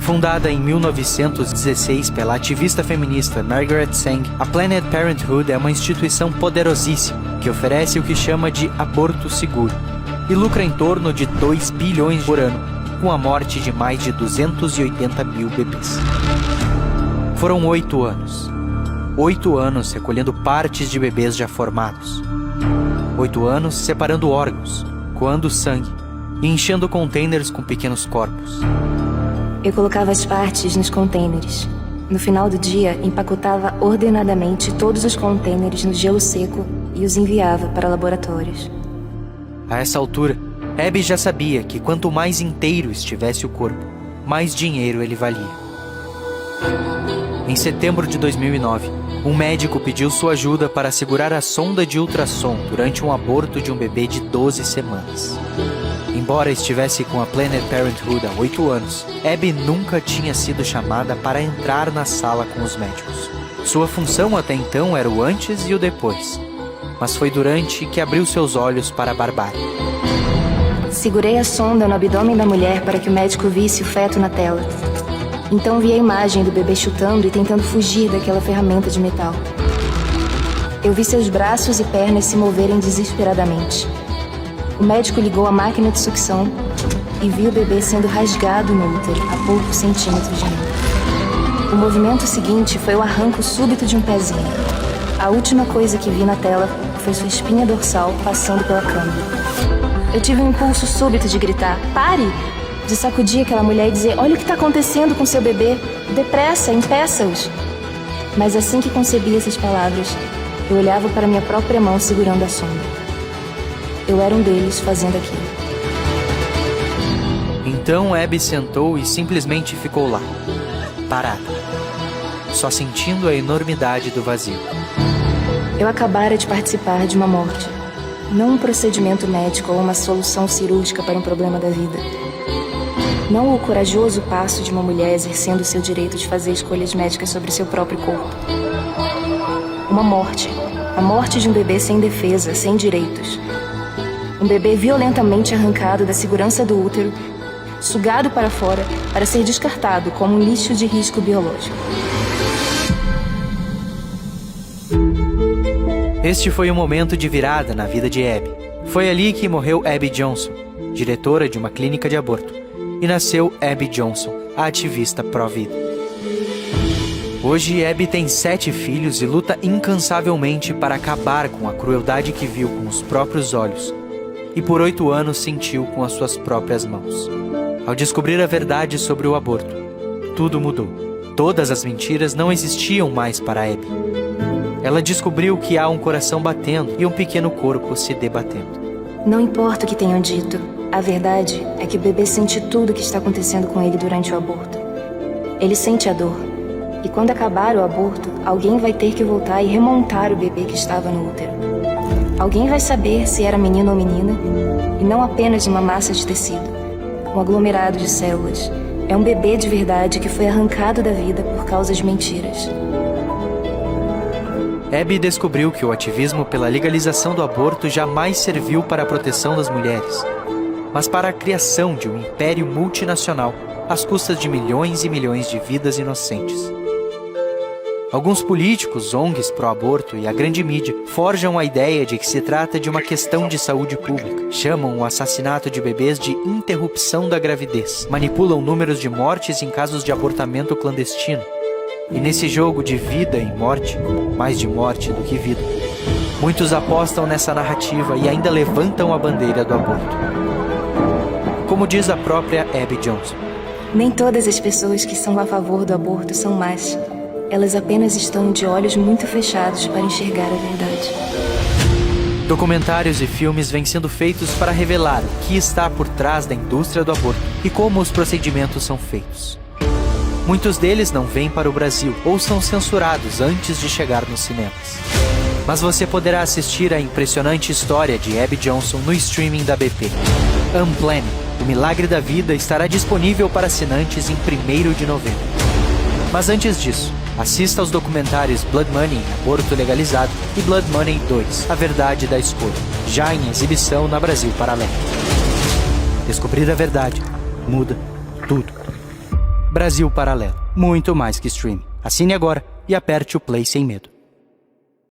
Fundada em 1916 pela ativista feminista Margaret Sanger, a Planned Parenthood é uma instituição poderosíssima que oferece o que chama de aborto seguro e lucra em torno de 2 bilhões por ano, com a morte de mais de 280 mil bebês. Foram 8 anos. 8 anos recolhendo partes de bebês já formados. 8 anos separando órgãos, coando sangue e enchendo containers com pequenos corpos. Eu colocava as partes nos containers. No final do dia, empacotava ordenadamente todos os containers no gelo seco e os enviava para laboratórios. A essa altura, Abby já sabia que quanto mais inteiro estivesse o corpo, mais dinheiro ele valia. Em setembro de 2009, um médico pediu sua ajuda para segurar a sonda de ultrassom durante um aborto de um bebê de 12 semanas. Embora estivesse com a Planned Parenthood há 8 anos, Abby nunca tinha sido chamada para entrar na sala com os médicos. Sua função até então era o antes e o depois, mas foi durante que abriu seus olhos para a barbárie. Segurei a sonda no abdômen da mulher para que o médico visse o feto na tela. Então vi a imagem do bebê chutando e tentando fugir daquela ferramenta de metal. Eu vi seus braços e pernas se moverem desesperadamente. O médico ligou a máquina de sucção e viu o bebê sendo rasgado no útero, a poucos centímetros de mim. O movimento seguinte foi o arranco súbito de um pezinho. A última coisa que vi na tela foi sua espinha dorsal passando pela câmera. Eu tive um impulso súbito de gritar, "Pare!", de sacudir aquela mulher e dizer, "Olha o que está acontecendo com seu bebê, depressa, impeça-os." Mas assim que concebi essas palavras, eu olhava para minha própria mão segurando a sonda. Eu era um deles fazendo aquilo. Então Abby sentou e simplesmente ficou lá, parada, só sentindo a enormidade do vazio. Eu acabara de participar de uma morte, não um procedimento médico ou uma solução cirúrgica para um problema da vida. Não o corajoso passo de uma mulher exercendo seu direito de fazer escolhas médicas sobre seu próprio corpo. Uma morte, a morte de um bebê sem defesa, sem direitos. Um bebê violentamente arrancado da segurança do útero, sugado para fora para ser descartado como um lixo de risco biológico. Este foi um momento de virada na vida de Abby. Foi ali que morreu Abby Johnson, diretora de uma clínica de aborto, e nasceu Abby Johnson, a ativista pró-vida. Hoje, Abby tem 7 filhos e luta incansavelmente para acabar com a crueldade que viu com os próprios olhos e por 8 anos sentiu com as suas próprias mãos. Ao descobrir a verdade sobre o aborto, tudo mudou. Todas as mentiras não existiam mais para Abby. Ela descobriu que há um coração batendo e um pequeno corpo se debatendo. Não importa o que tenham dito, a verdade é que o bebê sente tudo o que está acontecendo com ele durante o aborto. Ele sente a dor. E quando acabar o aborto, alguém vai ter que voltar e remontar o bebê que estava no útero. Alguém vai saber se era menino ou menina, e não apenas uma massa de tecido, um aglomerado de células. É um bebê de verdade que foi arrancado da vida por causa de mentiras. Abby descobriu que o ativismo pela legalização do aborto jamais serviu para a proteção das mulheres, mas para a criação de um império multinacional às custas de milhões e milhões de vidas inocentes. Alguns políticos, ONGs pró-aborto e a grande mídia forjam a ideia de que se trata de uma questão de saúde pública. Chamam o assassinato de bebês de interrupção da gravidez. Manipulam números de mortes em casos de abortamento clandestino. E nesse jogo de vida e morte, mais de morte do que vida, muitos apostam nessa narrativa e ainda levantam a bandeira do aborto. Como diz a própria Abby Johnson, nem todas as pessoas que são a favor do aborto são más. Elas apenas estão de olhos muito fechados para enxergar a verdade. Documentários e filmes vêm sendo feitos para revelar o que está por trás da indústria do aborto e como os procedimentos são feitos. Muitos deles não vêm para o Brasil ou são censurados antes de chegar nos cinemas. Mas você poderá assistir a impressionante história de Abby Johnson no streaming da BP. Unplanned, o Milagre da Vida, estará disponível para assinantes em 1º de novembro. Mas antes disso, assista aos documentários Blood Money, Aborto Legalizado, e Blood Money 2, A Verdade da Escolha, já em exibição na Brasil Paralelo. Descobrir a verdade muda tudo. Brasil Paralelo. Muito mais que streaming. Assine agora e aperte o play sem medo.